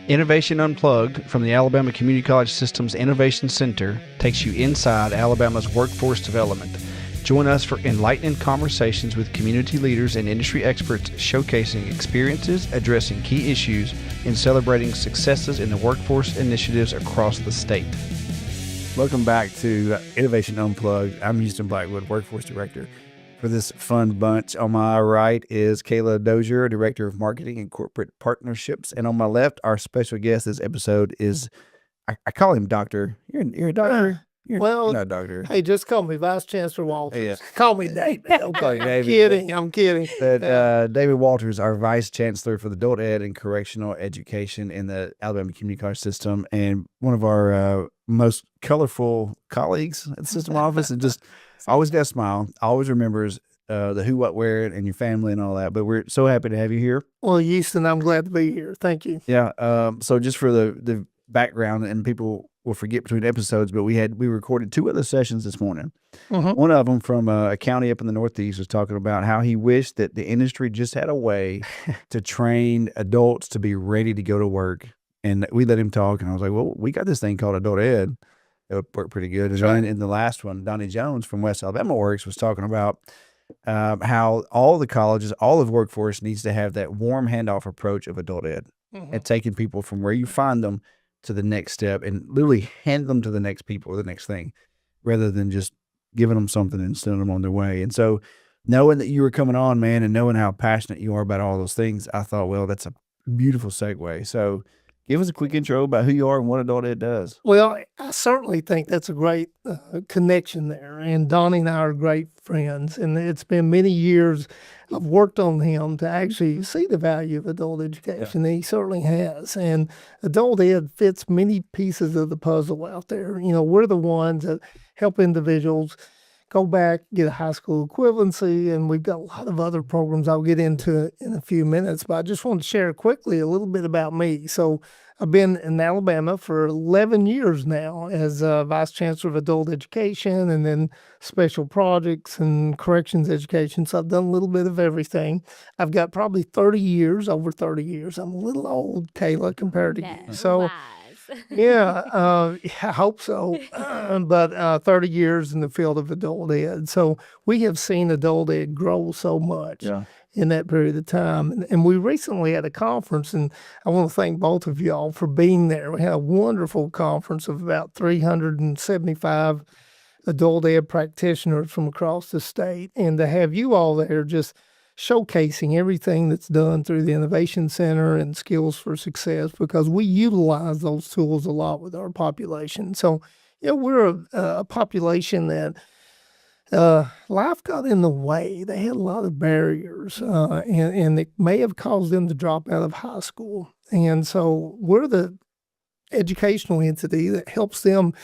Innovation Unplugged from the Alabama Community College System's Innovation Center takes you inside Alabama's workforce development. Join us for enlightening conversations with community leaders and industry experts showcasing experiences, addressing key issues, and celebrating successes in the workforce initiatives across the state. Welcome back to Innovation Unplugged. I'm Houston Blackwood, Workforce Director for this fun bunch. On my right is Kailah Dozier, Director of Marketing and Corporate Partnerships. And on my left, our special guest this episode is, I call him Doctor. You're a doctor? You're not a doctor. Hey, just call me Vice Chancellor Walters. Yeah. Call me David. Don't call you David. I'm kidding. But David Walters, our Vice Chancellor for the Adult Ed and Correctional Education in the Alabama Community College System, and one of our most colorful colleagues at the system office, and just always got a smile, always remembers the who, what, where, and your family and all that. But we're so happy to have you here. Well, Houston, I'm glad to be here. Thank you. Yeah. So just for the background, and people will forget between episodes, but we recorded 2 other sessions this morning. One of them from a county up in the Northeast was talking about how he wished that the industry just had a way to train adults to be ready to go to work. And we let him talk, and I was like, well, we got this thing called adult ed. It would work pretty good. And in the last one, Donnie Jones from West Alabama Works was talking about how all the colleges, all of workforce needs to have that warm handoff approach of adult ed and taking people from where you find them to the next step and literally hand them to the next people or the next thing rather than just giving them something and sending them on their way. And so knowing that you were coming on, man, and knowing how passionate you are about all those things, I thought, well, that's a beautiful segue. So give us a quick intro about who you are and what adult ed does. Well, I certainly think that's a great connection there. And Donnie and I are great friends. And it's been many years I've worked on him to actually see the value of adult education. Yeah. And he certainly has. And adult ed fits many pieces of the puzzle out there. You know, we're the ones that help individuals go back, get a high school equivalency, and we've got a lot of other programs I'll get into in a few minutes, but I just want to share quickly a little bit about me. So I've been in Alabama for 11 years now as Vice Chancellor of Adult Education and then Special Projects and Corrections Education. So I've done a little bit of everything. I've got probably over 30 years. I'm a little old, Kailah, compared to you. So. Yeah, I hope so. But 30 years in the field of adult ed. So we have seen adult ed grow so much in that period of time. And we recently had a conference, and I want to thank both of y'all for being there. We had a wonderful conference of about 375 adult ed practitioners from across the state. And to have you all there just showcasing everything that's done through the Innovation Center and Skills for Success, because we utilize those tools a lot with our population. So, we're a population that life got in the way. They had a lot of barriers, and it may have caused them to drop out of high school. And so we're the educational entity that helps them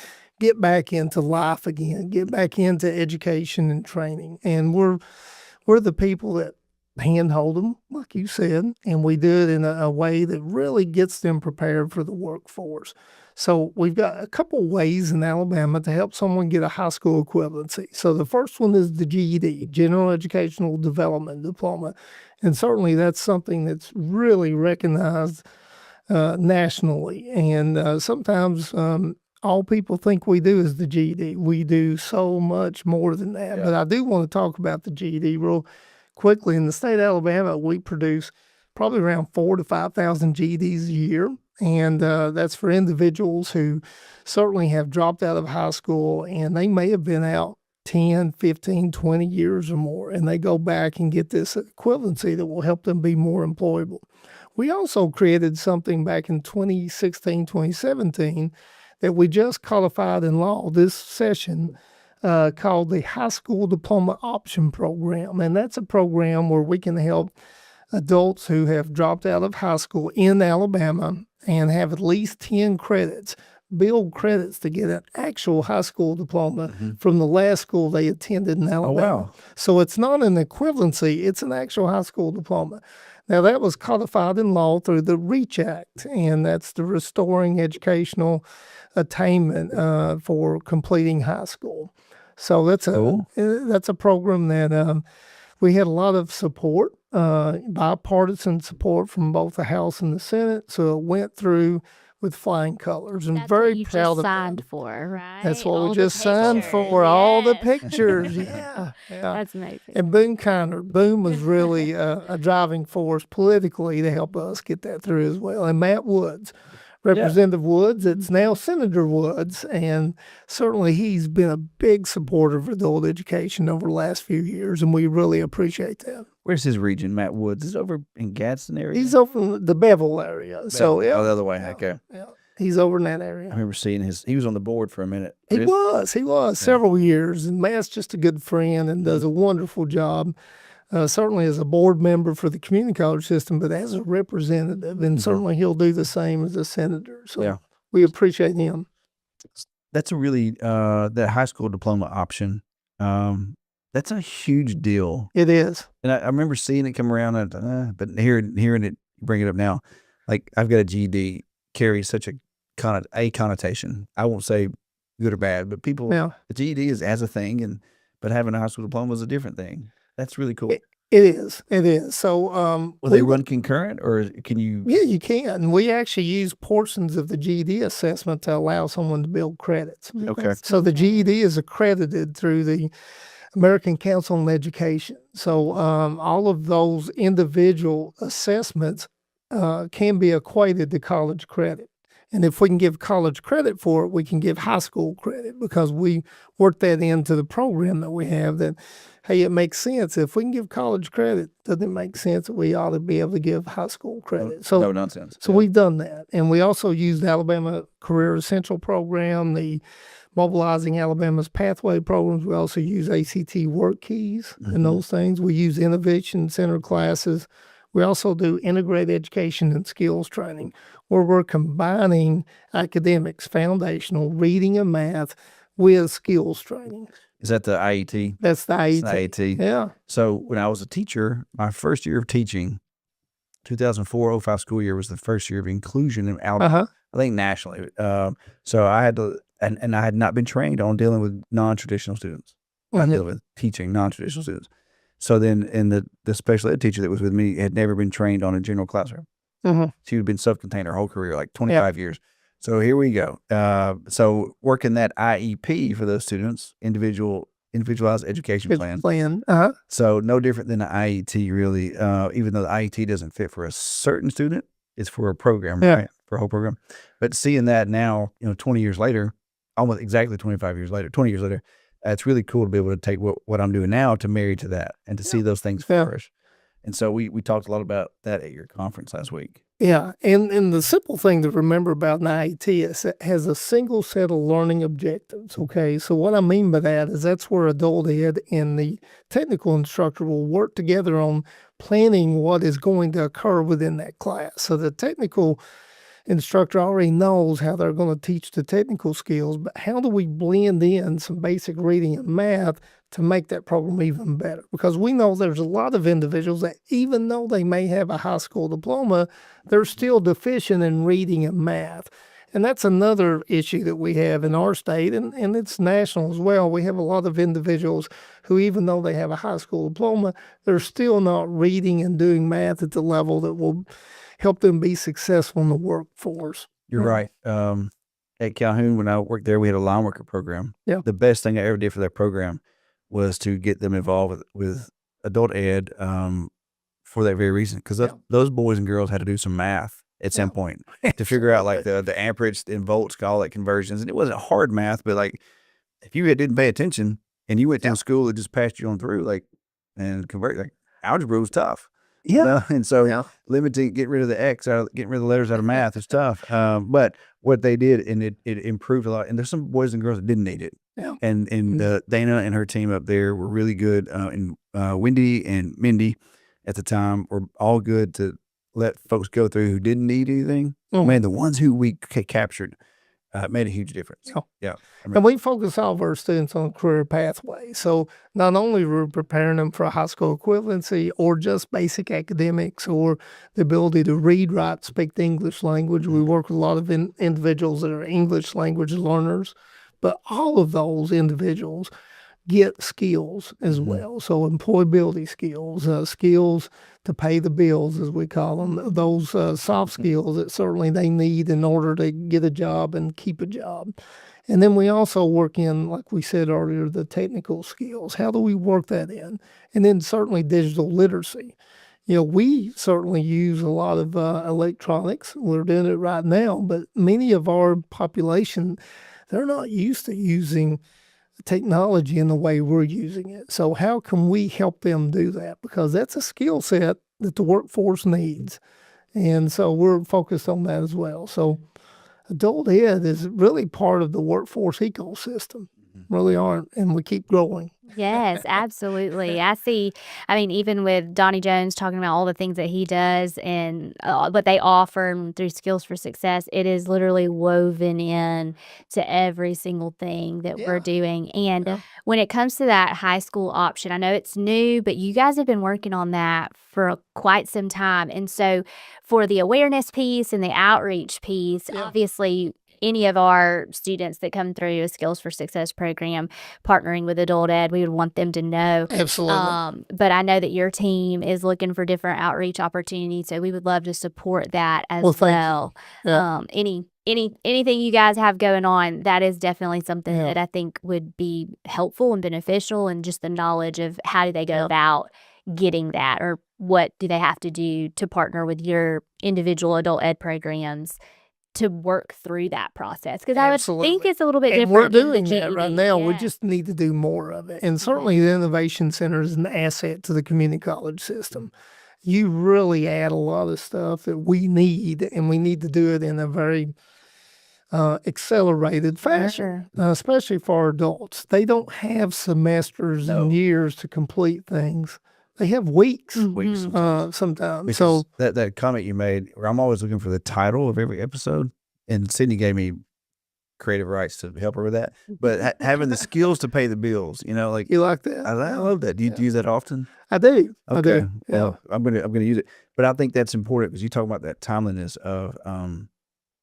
get back into life again, get back into education and training. And we're the people that handhold them, like you said, and we do it in a way that really gets them prepared for the workforce. So we've got a couple ways in Alabama to help someone get a high school equivalency. So the first one is the GED, General Educational Development Diploma, and certainly that's something that's really recognized nationally. And sometimes all people think we do is the GED. We do so much more than that. Yeah. But I do want to talk about the GED real quickly. In the state of Alabama, we produce probably around 4,000 to 5,000 GEDs a year. And that's for individuals who certainly have dropped out of high school, and they may have been out 10, 15, 20 years or more, and they go back and get this equivalency that will help them be more employable. We also created something back in 2016, 2017 that we just codified in law this session called the High School Diploma Option Program. And that's a program where we can help adults who have dropped out of high school in Alabama and have at least 10 credits, build credits to get an actual high school diploma from the last school they attended in Alabama. Oh, wow. So it's not an equivalency, it's an actual high school diploma. Now, that was codified in law through the REACH Act, and that's the Restoring Educational Attainment for completing high school. So that's a program that We had a lot of support, bipartisan support from both the House and the Senate. So it went through with flying colors, and That's very what you proud just of signed them. for, right? That's what All we the just signed pictures. for, all the Yes. pictures. Yeah. That's amazing. And Boone was really a driving force politically to help us get that through as well. And Matt Woods, Representative Woods, it's now Senator Woods, and certainly he's been a big supporter of adult education over the last few years, and we really appreciate that. Where's his region, Matt Woods? Is it over in Gadsden area? He's over in the Bevel area. So, yeah. Oh, the other way. Okay. Yeah. He's over in that I area. remember seeing he was on the board for a minute. He was several years, and Matt's just a good friend and does a wonderful job. Certainly as a board member for the community college system, but as a representative, and certainly he'll do the same as a senator. So we appreciate him. That's a really that high school diploma option. That's a huge deal. It is. And I remember seeing it come around, but hearing it bring it up now, like I've got a GED carries such a connotation. I won't say good or bad, but people, the GED is as a thing, but having a high school diploma is a different thing. That's really cool. It is. It is. So, will they run concurrent, or can you? Yeah, you can. We actually use portions of the GED assessment to allow someone to build credits. Okay. So the GED is accredited through the American Council on Education. So all of those individual assessments can be equated to college credit. And if we can give college credit for it, we can give high school credit, because we work that into the program that we have that, hey, it makes sense. If we can give college credit, doesn't it make sense that we ought to be able to give high school credit? So no nonsense. So we've done that. And we also use the Alabama Career Essential Program, the Mobilizing Alabama's Pathway programs. We also use ACT work keys and those things. We use innovation center classes. We also do integrated education and skills training, where we're combining academics, foundational reading and math with skills training. Is that the IET? That's the IET. It's the IET. Yeah. So when I was a teacher, my first year of teaching, 2004-05 school year was the first year of inclusion in Alabama, I think nationally. So I had to, and I had not been trained on dealing with non-traditional students. I dealing with teaching non-traditional students. So then, the special ed teacher that was with me had never been trained on a general classroom. She had been self-contained her whole career, like 25 years. So here we go. So working that IEP for those students, individualized education plan. So no different than the IET, really. Even though the IET doesn't fit for a certain student, it's for a program, right? For a whole program. But seeing that now, 20 years later, almost exactly 20 years later, it's really cool to be able to take what I'm doing now to marry to that and to see those things flourish. And so we talked a lot about that at your conference last week. Yeah. And the simple thing to remember about an IET is it has a single set of learning objectives. Okay. So what I mean by that is that's where adult ed and the technical instructor will work together on planning what is going to occur within that class. So the technical instructor already knows how they're going to teach the technical skills, but how do we blend in some basic reading and math to make that program even better? Because we know there's a lot of individuals that, even though they may have a high school diploma, they're still deficient in reading and math. And that's another issue that we have in our state, and it's national as well. We have a lot of individuals who, even though they have a high school diploma, they're still not reading and doing math at the level that will help them be successful in the workforce. You're right. At Calhoun, when I worked there, we had a line worker program. Yeah. The best thing I ever did for that program was to get them involved with adult ed for that very reason. Because those boys and girls had to do some math at some point to figure out like the amperage and volts, all that conversions. And it wasn't hard math, but like if you didn't pay attention and you went to school that just passed you on through, and convert, algebra was tough. Yeah. And so getting rid of the X, getting rid of the letters out of math is tough. But what they did, and it improved a lot. And there's some boys and girls that didn't need it. Yeah. And Dana and her team up there were really good. And Wendy and Mindy at the time were all good to let folks go through who didn't need anything. Man, the ones who we captured made a huge difference. Yeah. And we focus all of our students on career pathway. So not only we're preparing them for a high school equivalency or just basic academics or the ability to read, write, speak the English language. We work with a lot of individuals that are English language learners. But all of those individuals get skills as well. So employability skills, skills to pay the bills, as we call them, those soft skills that certainly they need in order to get a job and keep a job. And then we also work in, like we said earlier, the technical skills. How do we work that in? And then certainly digital literacy. We certainly use a lot of electronics. We're doing it right now, but many of our population, they're not used to using technology in the way we're using it. So how can we help them do that? Because that's a skill set that the workforce needs. And so we're focused on that as well. So adult ed is really part of the workforce ecosystem. Really aren't, and we keep growing. Yes, absolutely. Even with Donnie Jones talking about all the things that he does and what they offer through Skills for Success, it is literally woven in to every single thing that we're doing. And when it comes to that high school option, I know it's new, but you guys have been working on that for quite some time. And so for the awareness piece and the outreach piece, obviously, any of our students that come through a Skills for Success program partnering with adult ed, we would want them to know. Absolutely. But I know that your team is looking for different outreach opportunities, so we would love to support that as well. Anything you guys have going on, that is definitely something that I think would be helpful and beneficial, and just the knowledge of how do they go about getting that, or what do they have to do to partner with your individual adult ed programs to work through that process, because I would think it's a little bit different. We're doing that right now. Yeah. We just need to do more of it. And certainly the Innovation Center is an asset to the community college system. You really add a lot of stuff that we need, and we need to do it in a very accelerated fashion, especially for our adults. They don't have semesters and years to complete things. They have weeks sometimes. Because So that comment you made, where I'm always looking for the title of every episode, and Sydney gave me creative rights to help her with that. But having the skills to pay the bills, you like that? I love that. Do you use that often? I do. Okay. I do. Well, I'm gonna use it, but I think that's important because you talk about that timeliness of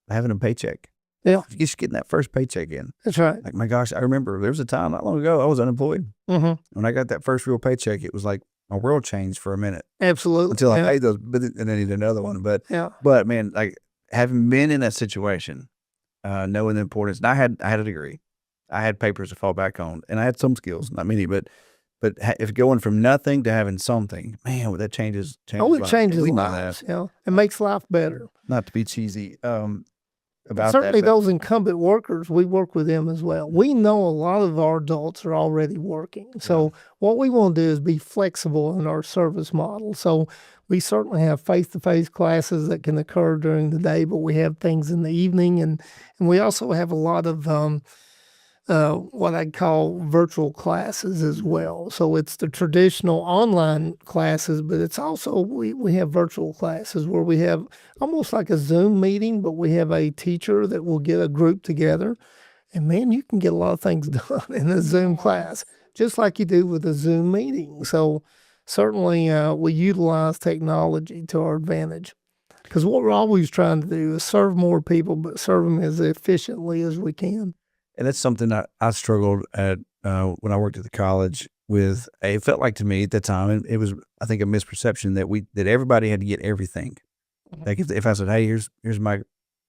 having a paycheck. Yeah, just getting that first paycheck in. That's right. Like, my gosh, I remember there was a time not long ago I was unemployed. When I got that first real paycheck, it was like my world changed for a minute. Absolutely. Until I paid those, and then I needed another one. But man, like, having been in that situation, knowing the importance, and I had a degree, I had papers to fall back on, and I had some skills, not many, but if going from nothing to having something, man, that changes. It changes lives. It makes life better. Not to be cheesy. About certainly that, those incumbent workers, we work with them as well. We know a lot of our adults are already working. So what we want to do is be flexible in our service model. So we certainly have face-to-face classes that can occur during the day, but we have things in the evening. And we also have a lot of what I'd call virtual classes as well. So it's the traditional online classes, but it's also, we have virtual classes where we have almost like a Zoom meeting, but we have a teacher that will get a group together. And man, you can get a lot of things done in a Zoom class, just like you do with a Zoom meeting. So certainly we utilize technology to our advantage, because what we're always trying to do is serve more people, but serve them as efficiently as we can. And that's something I struggled at when I worked at the college with. It felt like to me at the time, and it was, I think, a misperception that everybody had to get everything. Like if I said, hey, here's my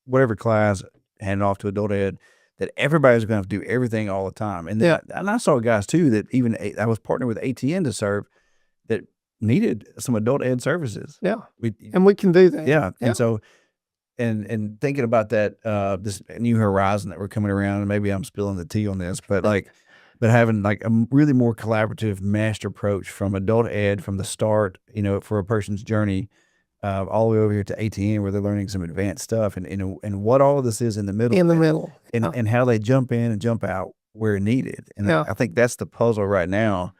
whatever class, hand it off to adult ed, that everybody's going to have to do everything all the time. And and I saw guys too that even I was partnered with ATN to serve that needed some adult ed services. Yeah, and we can do that. Yeah, and so. And thinking about that, this new horizon that we're coming around, and maybe I'm spilling the tea on this, but having like a really more collaborative, master approach from adult ed from the start, for a person's journey, all the way over here to ATN where they're learning some advanced stuff, and what all of this is in the middle. And how they jump in and jump out where needed. And I think that's the puzzle right now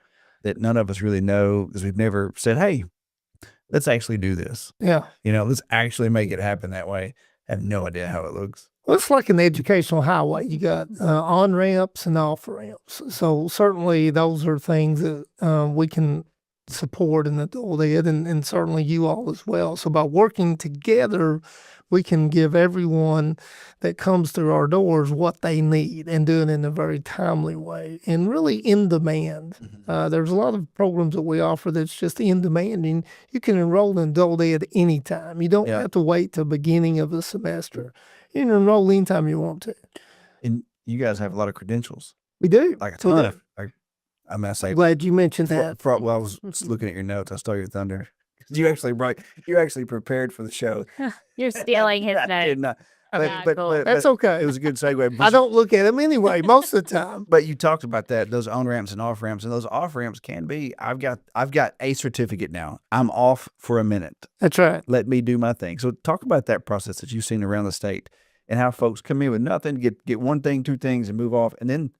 that none of us really know, because we've never said, hey, let's actually do this. Yeah. Let's actually make it happen that way. I have no idea how it looks. Well, it's like an educational highway. You got on-ramps and off-ramps. So certainly those are things that we can support in adult ed, and certainly you all as well. So by working together, we can give everyone that comes through our doors what they need and do it in a very timely way and really in demand. There's a lot of programs that we offer that's just in demand, and you can enroll in adult ed anytime. You don't have to wait till beginning of the semester. You can enroll anytime you want to. And you guys have a lot of credentials. We do. Like a ton of. I mean, I say, Glad you mentioned that. well, I was looking at your notes. I stole your thunder. You actually prepared for the show. You're stealing his I did notes. not. Cool. That's okay. It was a good segue. I don't look at them anyway most of the time. But you talked about that, those on ramps and off ramps, and those off ramps can be. I've got a certificate now. I'm off for a minute. That's right. Let me do my thing. So talk about that process that you've seen around the state and how folks come in with nothing, get one thing, two things, and move off, and then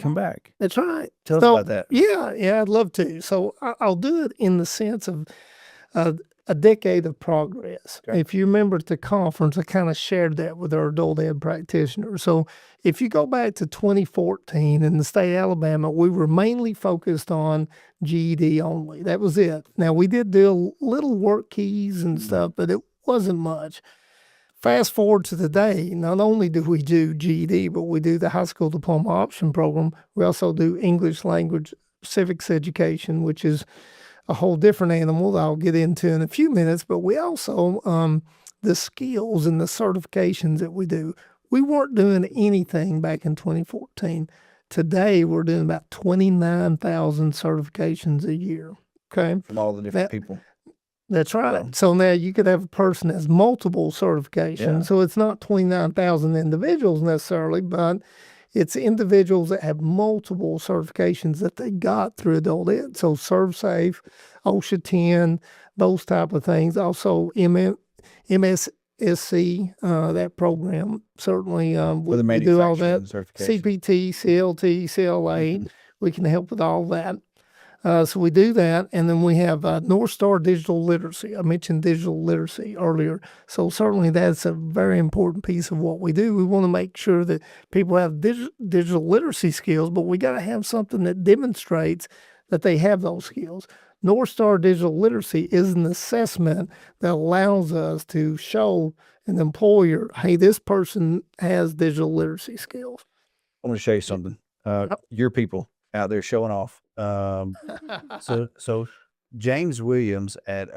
come back. That's right. Tell us about that. Yeah, I'd love to. So I'll do it in the sense of a decade of progress. Okay. If you remember at the conference, I kind of shared that with our adult ed practitioners. So if you go back to 2014 in the state of Alabama, we were mainly focused on GED only. That was it. Now, we did do a little work keys and stuff, but it wasn't much. Fast forward to today, not only do we do GED, but we do the High School Diploma Option Program. We also do English language civics education, which is a whole different animal that I'll get into in a few minutes. But we also, the skills and the certifications that we do, we weren't doing anything back in 2014. Today, we're doing about 29,000 certifications a year. Okay. From all the different people. That's right. So now you could have a person that has multiple certifications. Yeah. So it's not 29,000 individuals necessarily, but it's individuals that have multiple certifications that they got through adult ed. So ServSafe, OSHA 10, those type of things. Also MSSC, that program. Certainly For the we do all manufacturing that. certification. CPT, CLT, CLA. We can help with all that. So we do that, and then we have North Star Digital Literacy. I mentioned digital literacy earlier, so certainly that's a very important piece of what we do. We want to make sure that people have digital literacy skills, but we got to have something that demonstrates that they have those skills. North Star Digital Literacy is an assessment that allows us to show an employer, hey, this person has digital literacy skills. I'm going to show you something. Your people out there showing off. So James Williams at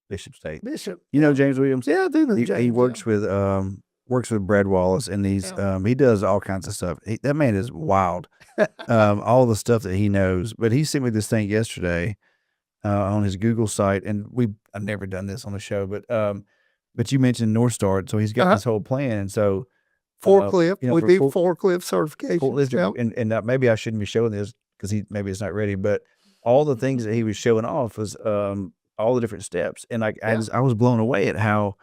Bishop State. Bishop. You know James Williams? Yeah, I do know He James, works with Brad Wallace, and he does all kinds of stuff. That man is wild. All the stuff that he knows. But he sent me this thing yesterday on his Google site, and I've never done this on the show, but you mentioned North Star, so he's got this whole plan. And so Forklift. you know, we for do fork- forklift certification. and maybe I shouldn't be showing this because maybe it's not ready, but all the things that he was showing off was all the different steps, and I was blown away at how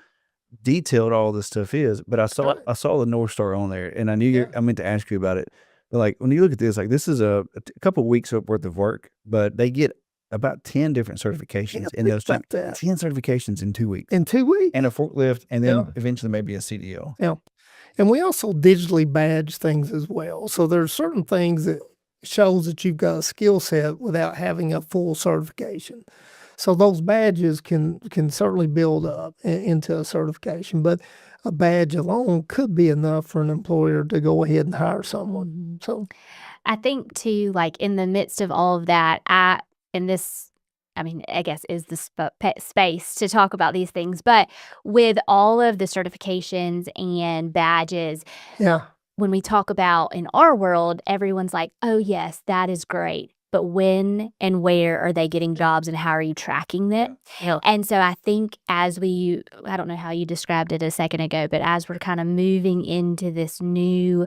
detailed all this stuff is. But I saw the North Star on there, and I knew I meant to ask you about it. But like when you look at this, like this is a couple weeks worth of work, but they get about 10 different certifications in those 10 certifications in 2 weeks. In 2 weeks, And a forklift, and then eventually maybe a CDL. Yeah. And we also digitally badge things as well. So there's certain things that shows that you've got a skill set without having a full certification. So those badges can certainly build up into a certification, but a badge alone could be enough for an employer to go ahead and hire someone. So I think too, like in the midst of all of that, I guess is the space to talk about these things. But with all of the certifications and badges, when we talk about in our world, everyone's like, oh, yes, that is great. But when and where are they getting jobs, and how are you tracking them? Yeah. And so I think I don't know how you described it a second ago, but as we're kind of moving into this new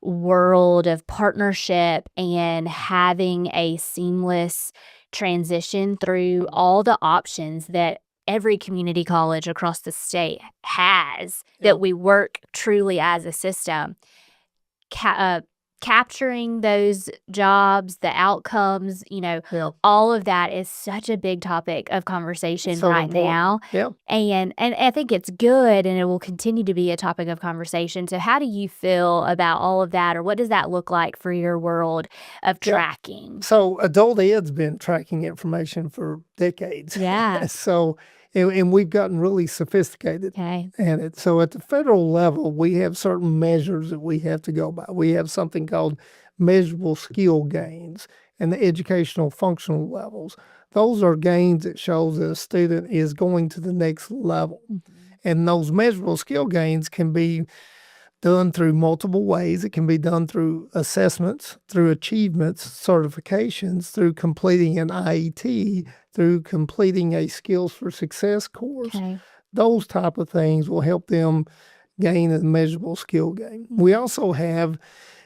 world of partnership and having a seamless transition through all the options that every community college across the state has, that we work truly as a system, capturing those jobs, the outcomes, Yeah. all of that is such a big topic of conversation So right important. now. Yeah. And I think it's good, and it will continue to be a topic of conversation. So how do you feel about all of that, or what does that look like for your world of Yeah. tracking? So adult ed's been tracking information for decades. Yeah. So, and we've gotten really sophisticated Okay. at it. So at the federal level, we have certain measures that we have to go by. We have something called measurable skill gains and the educational functional levels. Those are gains that shows that a student is going to the next level. And those measurable skill gains can be done through multiple ways. It can be done through assessments, through achievements, certifications, through completing an IET, through completing a Skills for Success course. Okay. Those type of things will help them gain a measurable skill gain. We also have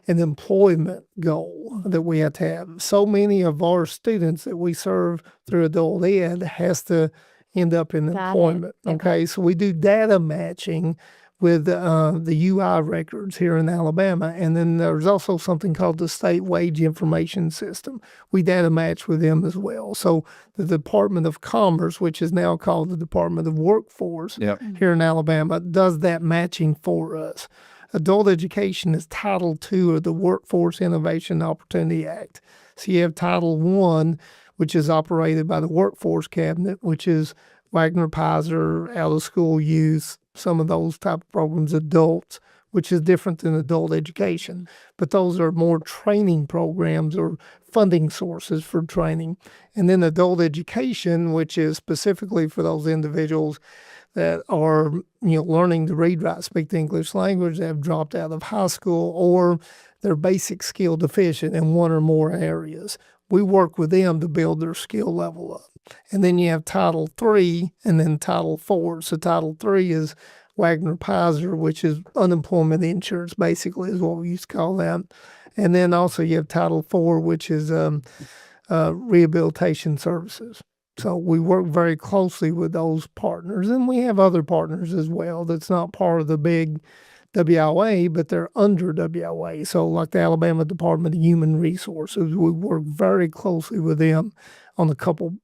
an employment goal that we have to have. So many of our students that we serve through adult ed has to end up in Got it. employment. Okay. Okay, so we do data matching with the UI records here in Alabama. And then there's also something called the State Wage Information System. We data match with them as well. So the Department of Commerce, which is now called the Department of Workforce Yep. here in Alabama, does that matching for us. Adult education is Title II of the Workforce Innovation Opportunity Act. So you have Title I, which is operated by the Workforce Cabinet, which is Wagner Pizer, out of school youth, some of those type of programs, adults, which is different than adult education. But those are more training programs or funding sources for training. And then adult education, which is specifically for those individuals that are, learning to read, write, speak the English language, that have dropped out of high school, or they're basic skill deficient in one or more areas. We work with them to build their skill level up. And then you have Title III and then Title IV. So Title III is Wagner Pizer, which is unemployment insurance, basically, is what we used to call that. And then also you have Title IV, which is rehabilitation services. So we work very closely with those partners. And we have other partners as well that's not part of the big WIA, but they're under WIA. So like the Alabama Department of Human Resources, we work very closely with them on a couple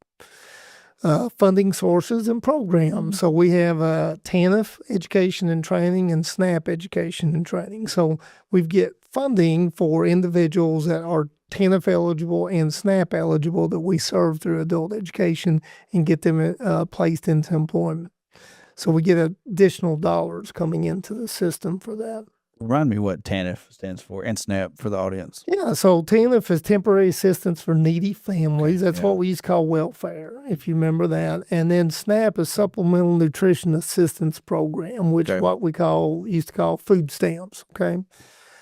funding sources and programs. So we have TANF, Education and Training, and SNAP, Education and Training. So we get funding for individuals that are TANF eligible and SNAP eligible that we serve through adult education and get them placed into employment. So we get additional dollars coming into the system for that. Remind me what TANF stands for and SNAP for the audience. Yeah, so TANF is Temporary Assistance for Needy Families. That's what we used to call welfare, if you remember that. And then SNAP is Supplemental Nutrition Assistance Program, which is what we used to call food stamps, okay?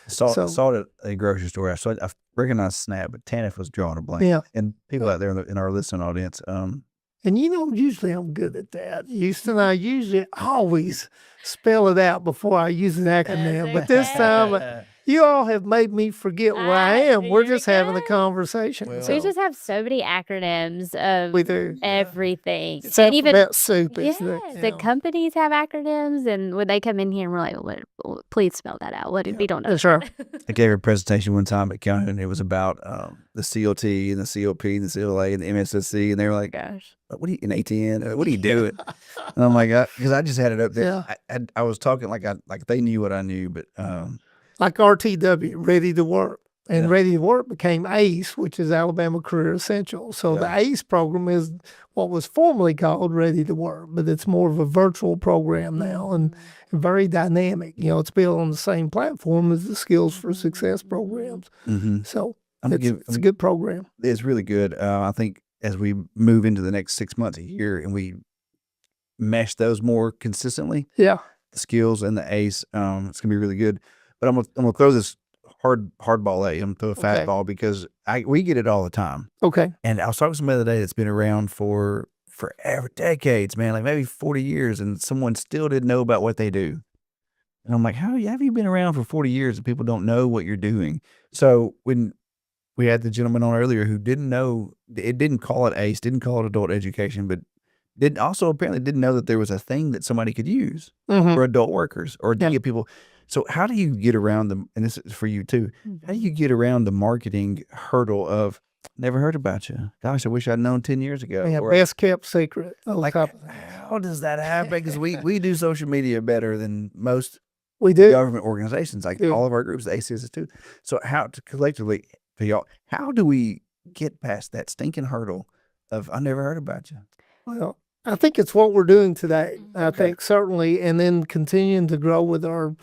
Saw it at a grocery store. I recognized SNAP, but TANF was drawing a blank. Yeah. And people out there in our listening audience, and usually I'm good at that. Houston, I usually always spell it out before I use an acronym. But this time, you all have made me forget where I am. We're just having a conversation. Well, So we just have so many acronyms we of do. everything. It's And even alphabet soup. yes, Isn't it? the companies have acronyms, and when they come in here and we're like, please spell that out. What we don't know. That's right. I gave a presentation one time at county, and it was about the COT and the COP and the CLA and the MSSC, and they were like, Gosh. "What are you in ATN? What are you doing?" And I'm like, because I just had it up there. Yeah. I was talking like they knew what I knew, but Like RTW, Ready to Work. And Ready to Work became ACE, which is Alabama Career Essentials. So the ACE program is what was formerly called Ready to Work, but it's more of a virtual program now and very dynamic. It's built on the same platform as the Skills for Success programs. So it's a good program. It's really good. I think as we move into the next 6 months, a year, and we mesh those more consistently, Yeah. the skills and the ACE, it's gonna be really good. But I'm gonna throw this hardball at you. I'm gonna throw a fastball because we get it all the time. Okay. And I was talking to somebody the other day that's been around for forever, decades, man, like maybe 40 years, and someone still didn't know about what they do. And I'm like, how have you been around for 40 years and people don't know what you're doing? So when we had the gentleman on earlier who didn't know, it didn't call it ACE, didn't call it adult education, but apparently didn't know that there was a thing that somebody could use for adult workers or to get people. So how do you get around them? And this is for you too. How do you get around the marketing hurdle of never heard about you? Gosh, I wish I'd known 10 years ago. Yeah, Or, best kept secret. like, how does that happen? Because we do social media better than most We do. government organizations, like Yeah. all of our groups, the ACS too. So how to collectively, for y'all, how do we get past that stinking hurdle of I never heard about you? Well, I think it's what we're doing today. I Okay. think certainly, and then continuing to grow with our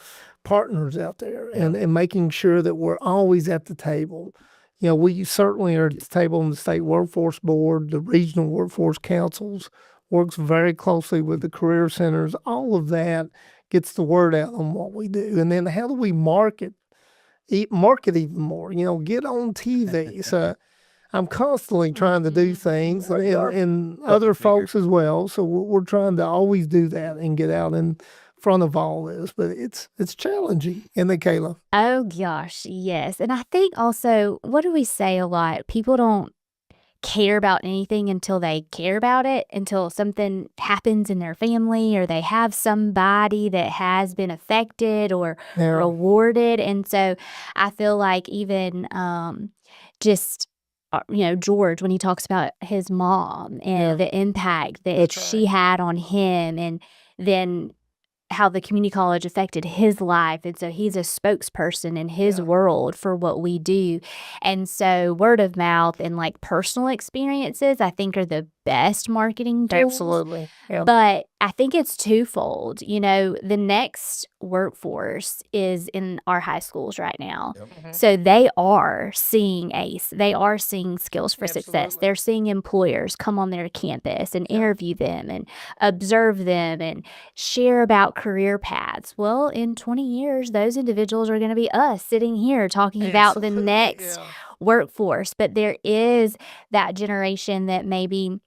partners out there and making sure that we're always at the table. You know, we certainly are at the table in the state workforce board, the regional workforce councils, works very closely with the career centers. All of that gets the word out on what we do. And then how do we market even more? You know, get on TV. So I'm constantly trying to do things and other folks as well. So we're trying to always do that and get out in front of all this. But it's challenging, isn't it, Kailah? Oh gosh, yes. And I think also, what do we say a lot? People don't care about anything until they care about it, until something happens in their family or they have somebody that has been affected or Yeah. rewarded. And so I feel like even just George, when he talks about his mom and the impact that That's she had on him, and then how the community college affected his life. And so he's a spokesperson in his world for what we do. And so word of mouth and like personal experiences, I think, are the best marketing tools. Absolutely. Yeah. But I think it's twofold. You know, the next workforce is in our high schools right now. So they are seeing ACE. They are seeing Skills for Success. Absolutely. They're seeing employers come on their campus and interview them and observe them and share about career paths. Well, in 20 years, those individuals are going to be us sitting here talking about the next workforce. But there is that generation that maybe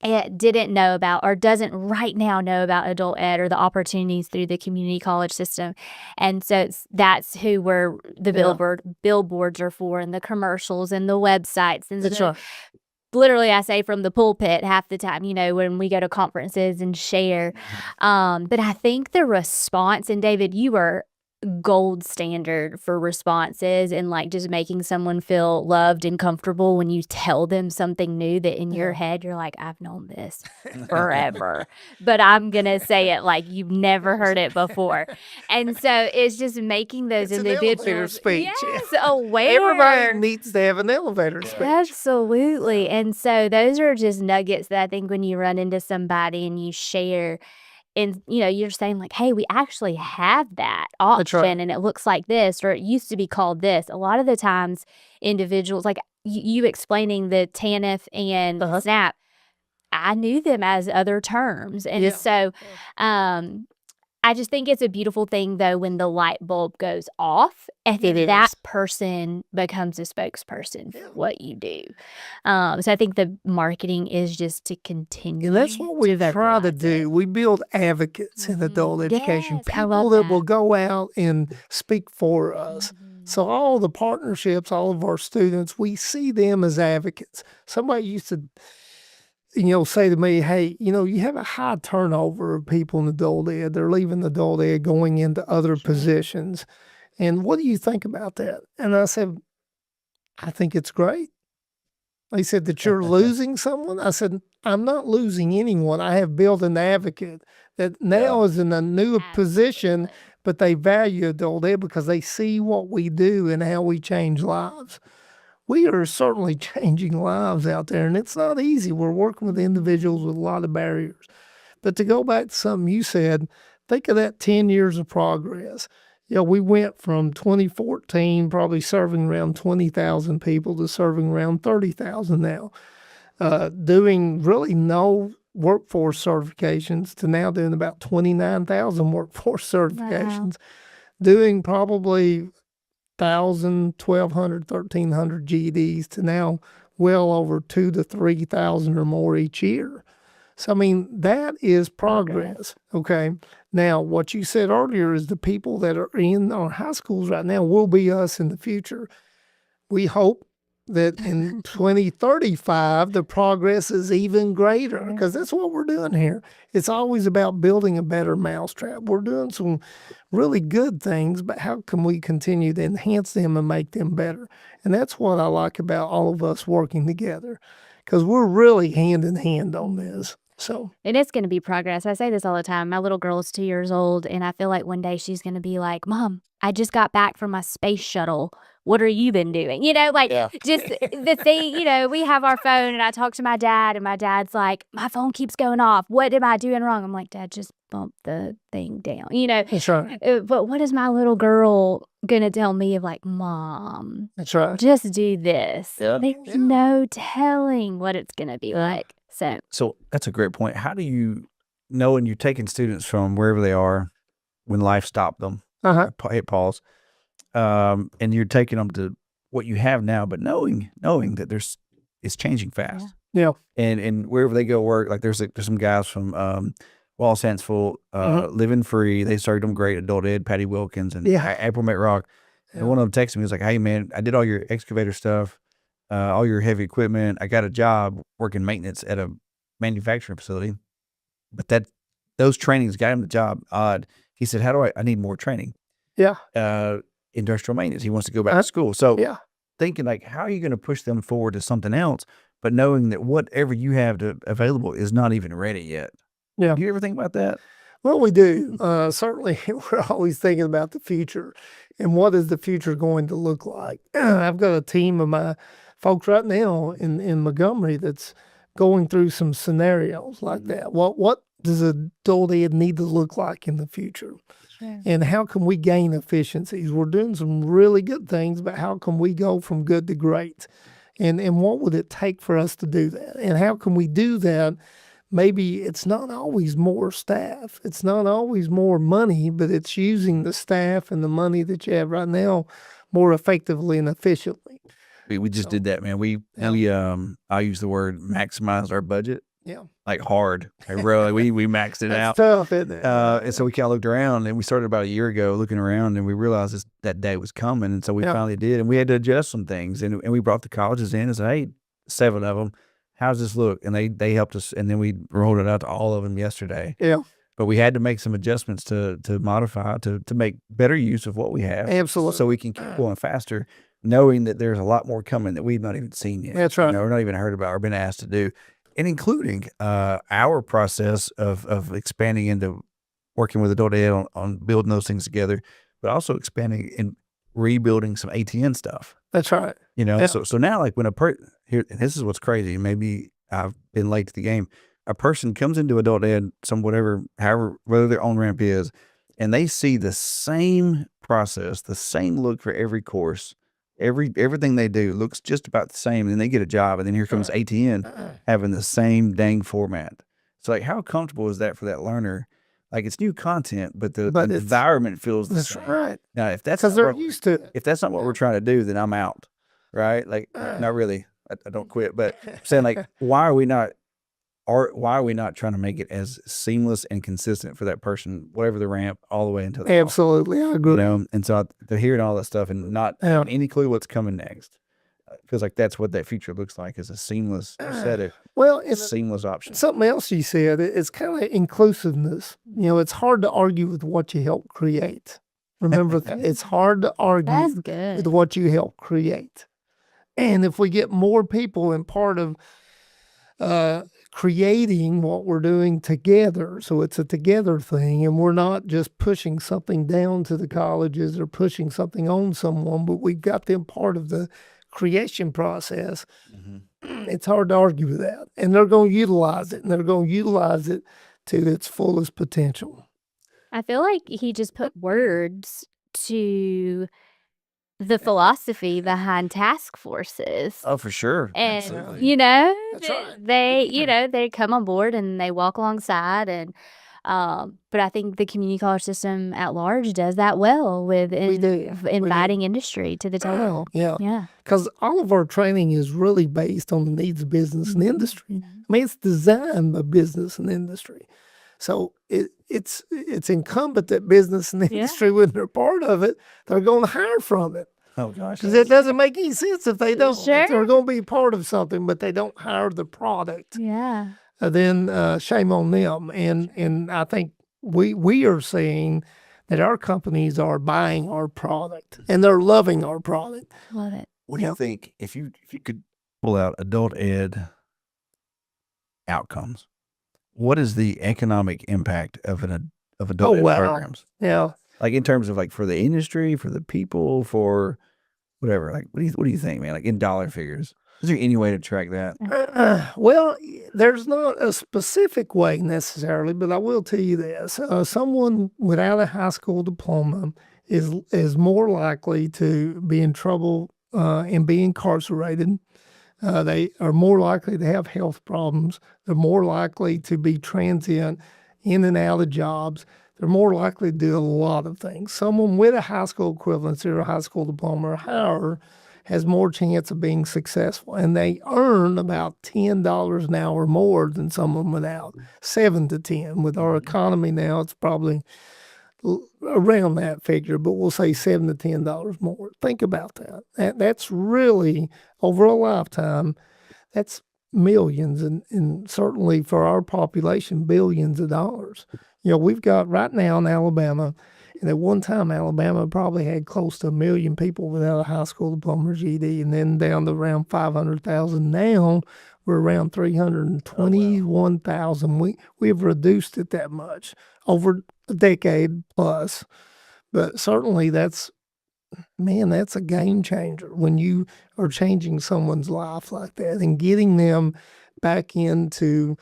it didn't know about or doesn't right now know about adult ed or the opportunities through the community college system. And so that's who the billboards are for, and the commercials and the websites and That's right. literally, I say from the pulpit half the time, when we go to conferences and share. But I think the response, and David, you are gold standard for responses and like just making someone feel loved and comfortable when you tell them something new that in your head you're like, I've known this forever, but I'm gonna say it like you've never heard it before. And so it's just making those It's an elevator individuals speech. aware. Everybody needs to have an elevator speech. Absolutely. And so those are just nuggets that I think when you run into somebody and you share, and you're saying like, hey, we actually have that option, right. and it looks like this, or it used to be called this. A lot of the times individuals, like you explaining the TANF and SNAP, I knew them as other terms. And so I just think it's a beautiful thing, though, when the light bulb goes off and that person becomes a spokesperson for what you do. So I think the marketing is just to continue. And that's what we try to do. We build advocates in adult education, Yes, I people love that that. will go out and speak for us. So all the partnerships, all of our students, we see them as advocates. Somebody used to say to me, hey, you have a high turnover of people in adult ed. They're leaving adult ed, going into other positions. And what do you think about that? And I said, I think it's great. They said that you're losing someone. I said, I'm not losing anyone. I have built an advocate that now is in a new position, but they value adult ed because they see what we do and how we change lives. We are certainly changing lives out there, and it's not easy. We're working with individuals with a lot of barriers. But to go back to something you said, think of that 10 years of progress. We went from 2014 probably serving around 20,000 people to serving around 30,000 now. Doing really no workforce certifications to now doing about 29,000 workforce certifications. Doing probably 1,000, 1,200, 1,300 GEDs to now well over 2,000 to 3,000 or more each year. So, that is progress. Okay. Now, what you said earlier is the people that are in our high schools right now will be us in the future. We hope that in 2035, the progress is even greater, because that's what we're doing here. It's always about building a better mousetrap. We're doing some really good things, but how can we continue to enhance them and make them better? And that's what I like about all of us working together, because we're really hand in hand on this. So It is going to be progress. I say this all the time. My little girl is 2 years old, and I feel like one day she's going to be like, Mom, I just got back from my space shuttle. What are you been doing? Like just the thing, we have our phone, and I talk to my dad, and my dad's like, my phone keeps going off. What am I doing wrong? I'm like, Dad, just bump the thing down, that's right. But what is my little girl going to tell me of like, Mom, That's right. just do this? Yeah. There's no telling what it's going to be like. So that's a great point. How do you know when you're taking students from wherever they are, when life stopped them, hit pause, and you're taking them to what you have now, but knowing that it's changing fast. Yeah. And wherever they go work, like there's some guys from Wallace Hansville, Living Free. They started them great, Adult Ed, Patty Wilkins, and April McRock. And one of them texted me, he was like, hey man, I did all your excavator stuff, all your heavy equipment. I got a job working maintenance at a manufacturing facility, but those trainings got him the job. Odd. He said, how do I need more training? Yeah. Industrial maintenance. He wants to go back to school. So thinking like, how are you going to push them forward to something else, but knowing that whatever you have available is not even ready yet. Yeah. Do you ever think about that? Well, we do. Certainly, we're always thinking about the future and what is the future going to look like. I've got a team of my folks right now in Montgomery that's going through some scenarios like that. What does adult ed need to look like in the future? Sure. And how can we gain efficiencies? We're doing some really good things, but how can we go from good to great? And what would it take for us to do that? And how can we do that? Maybe it's not always more staff. It's not always more money, but it's using the staff and the money that you have right now more effectively and efficiently. We just did that, man. I use the word maximize our budget. Yeah. Like hard. Like really, we maxed it out. It's tough, isn't it? And so we kind of looked around, and we started about a year ago looking around, and we realized that day was coming. And so we finally did, and we had to adjust some things. And we brought the colleges in and said, hey, 7 of them, how's this look? And they helped us, and then we rolled it out to all of them yesterday. Yeah. But we had to make some adjustments to modify, to make better use of what we have. Absolutely. So we can keep going faster, knowing that there's a lot more coming that we've not even seen yet. That's right. We're not even heard about or been asked to do. And including our process of expanding into working with Adult Ed on building those things together, but also expanding and rebuilding some ATN stuff. That's right. So now like when here, and this is what's crazy, maybe I've been late to the game, a person comes into Adult Ed, whether their on-ramp is, and they see the same process, the same look for every course, everything they do looks just about the same, and then they get a job, and then here comes ATN having the same dang format. So like, how comfortable is that for that learner? Like, it's new content, but the environment feels the same. That's right. Now, if that's Because they're used to it. if that's not what we're trying to do, then I'm out. Right? Like, not really. I don't quit, but I'm saying like, why are we not trying to make it as seamless and consistent for that person, whatever the ramp, all the way into the Absolutely, I agree. And so they're hearing all that stuff and not having any clue what's coming next. It feels like that's what that future looks like, is a seamless seamless option. Something else you said, it's kind of inclusiveness. It's hard to argue with what you help create. Remember, it's hard to argue with what you help create. And if we get more people in part of creating what we're doing together, so it's a together thing, and we're not just pushing something down to the colleges or pushing something on someone, but we've got them part of the creation process. It's hard to argue with that. And they're going to utilize it, and they're going to utilize it to its fullest potential. I feel like he just put words to the philosophy behind task forces. Oh, for sure. And, Absolutely. That's right. they come on board and they walk alongside. And, but I think the community college system at large does that well with inviting industry to the table. Yeah. Because all of our training is really based on the needs of business and industry. I mean, it's designed by business and industry. So it's incumbent that business and industry, when they're part of it, they're going to hire from it. Oh gosh. Because it doesn't make any sense if they don't. If Sure. they're going to be part of something, but they don't hire the product, Yeah. then shame on them. And I think we are seeing that our companies are buying our product and they're loving our product. Love it. What do you think if you could pull out adult ed outcomes? What is the economic impact of adult ed programs? Yeah. Like in terms of like for the industry, for the people, for whatever. Like what do you think, man? Like in dollar figures. Is there any way to track that? Well, there's not a specific way necessarily, but I will tell you this: someone without a high school diploma is more likely to be in trouble and be incarcerated. They are more likely to have health problems. They're more likely to be transient, in and out of jobs. They're more likely to do a lot of things. Someone with a high school equivalency or a high school diploma or higher has more chance of being successful. And they earn about $10 an hour more than someone without, 7 to 10. With our economy now, it's probably around that figure, but we'll say $7 to $10 more. Think about that. That's really, over a lifetime, that's millions and certainly for our population, billions of dollars. We've got right now in Alabama, and at one time Alabama probably had close to 1 million people without a high school diploma or GED, and then down to around 500,000. Now we're around 321,000. We have reduced it that much over a decade plus. But certainly that's a game changer when you are changing someone's life like that and getting them back into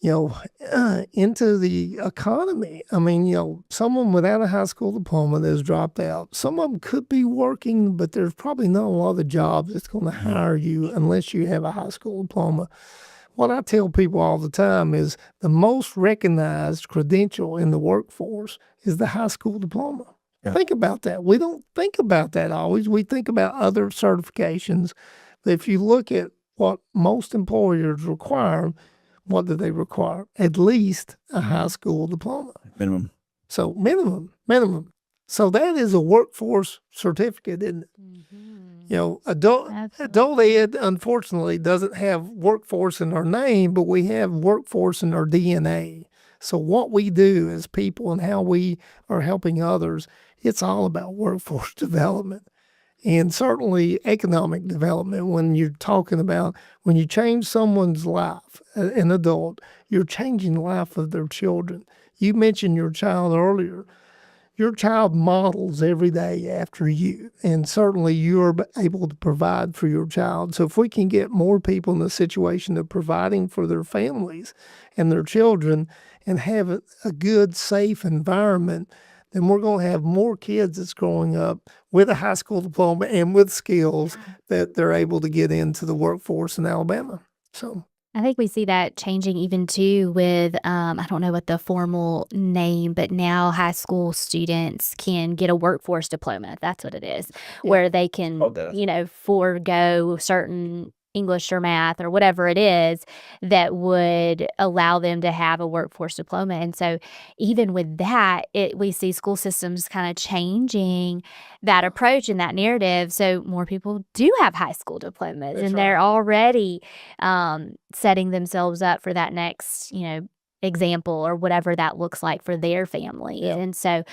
the economy. I mean, someone without a high school diploma that has dropped out, some of them could be working, but there's probably not a lot of jobs that's going to hire you unless you have a high school diploma. What I tell people all the time is the most recognized credential in the workforce is the high school diploma. Yeah. Think about that. We don't think about that always. We think about other certifications. But if you look at what most employers require, what do they require? At least a high school diploma. Minimum. So minimum. So that is a workforce certificate, isn't it? Mm-hmm. Adult ed, unfortunately, doesn't have workforce in our name, but we have workforce in our DNA. So what we do as people and how we are helping others, it's all about workforce development. And certainly economic development. When you're talking about, when you change someone's life, an adult, you're changing the life of their children. You mentioned your child earlier. Your child models every day after you, and certainly you're able to provide for your child. So if we can get more people in the situation of providing for their families and their children and have a good, safe environment, then we're going to have more kids that's growing up with a high school diploma and with skills that they're able to get into the workforce in Alabama. So I think we see that changing even too with, I don't know what the formal name, but now high school students can get a workforce diploma. That's what it is, where they can, forego certain English or math or whatever it is that would allow them to have a workforce diploma. And so even with that, we see school systems kind of changing that approach and that narrative. So more people do have high school diplomas. That's and they're already setting themselves up for that next, example or whatever that looks like for their family. Yeah. And so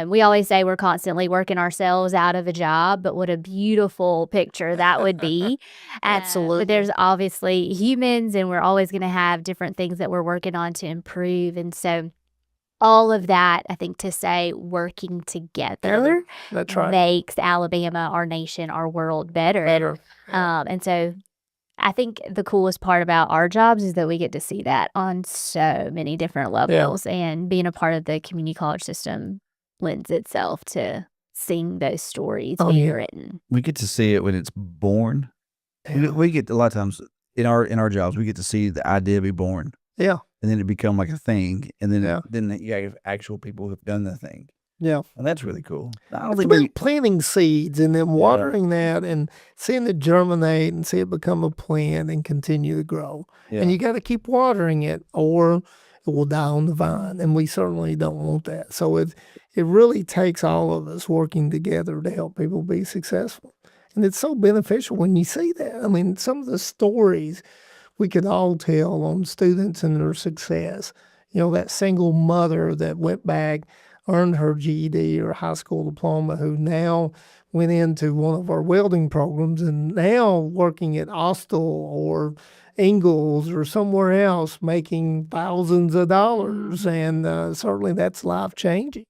we always say we're constantly working ourselves out of a job, but what a beautiful picture that would be. Absolutely. But there's obviously humans, and we're always going to have different things that we're working on to improve. And so all of that, I think, to say working together That's right. makes Alabama, our nation, our world better. And so I think the coolest part about our jobs is that we get to see that on so many different levels, and being a part of the community college system lends itself to seeing those stories being written. We get to see it when it's born. Yeah. We get a lot of times in our jobs, we get to see the idea be born. Yeah. And then it become like a thing. And then you have actual people who've done the thing. Yeah. And that's really cool. It's about planting seeds and then watering that and seeing it germinate and see it become a plant and continue to grow. Yeah. And you got to keep watering it, or that will die on the vine, and we certainly don't want that. So it really takes all of us working together to help people be successful. And it's so beneficial when you see that. I mean, some of the stories we could all tell on students and their success. That single mother that went back, earned her GED or high school diploma, who now went into one of our welding programs and now working at Austal or Ingalls or somewhere else making thousands of dollars. And certainly that's life-changing.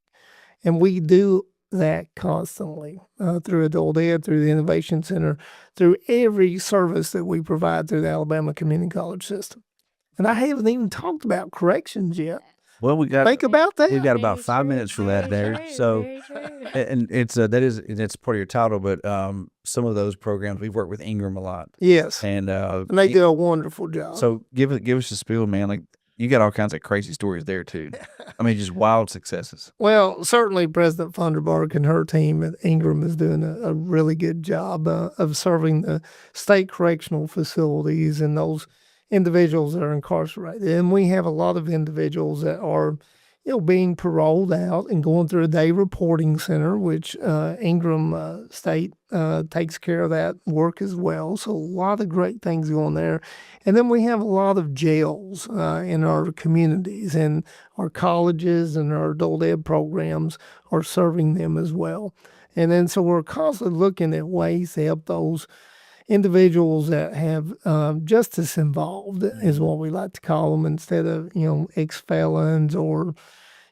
And we do that constantly through Adult Ed, through the Innovation Center, through every service that we provide through the Alabama Community College system. And I haven't even talked about corrections yet. Well, Think about that. We've got about 5 minutes for that there. So, and it's it's part of your title, but some of those programs we've worked with Ingram a lot. Yes, and they do a wonderful job. So give us a spiel, man. Like, you got all kinds of crazy stories there too. I mean, just wild successes. Well, certainly President Funderburg and her team at Ingram is doing a really good job of serving the state correctional facilities and those individuals that are incarcerated. And we have a lot of individuals that are, being paroled out and going through a day reporting center, which Ingram State takes care of that work as well. So a lot of great things going there. And then we have a lot of jails in our communities, and our colleges and our adult ed programs are serving them as well. And then so we're constantly looking at ways to help those individuals that have justice involved, is what we like to call them, instead of, ex-felons or,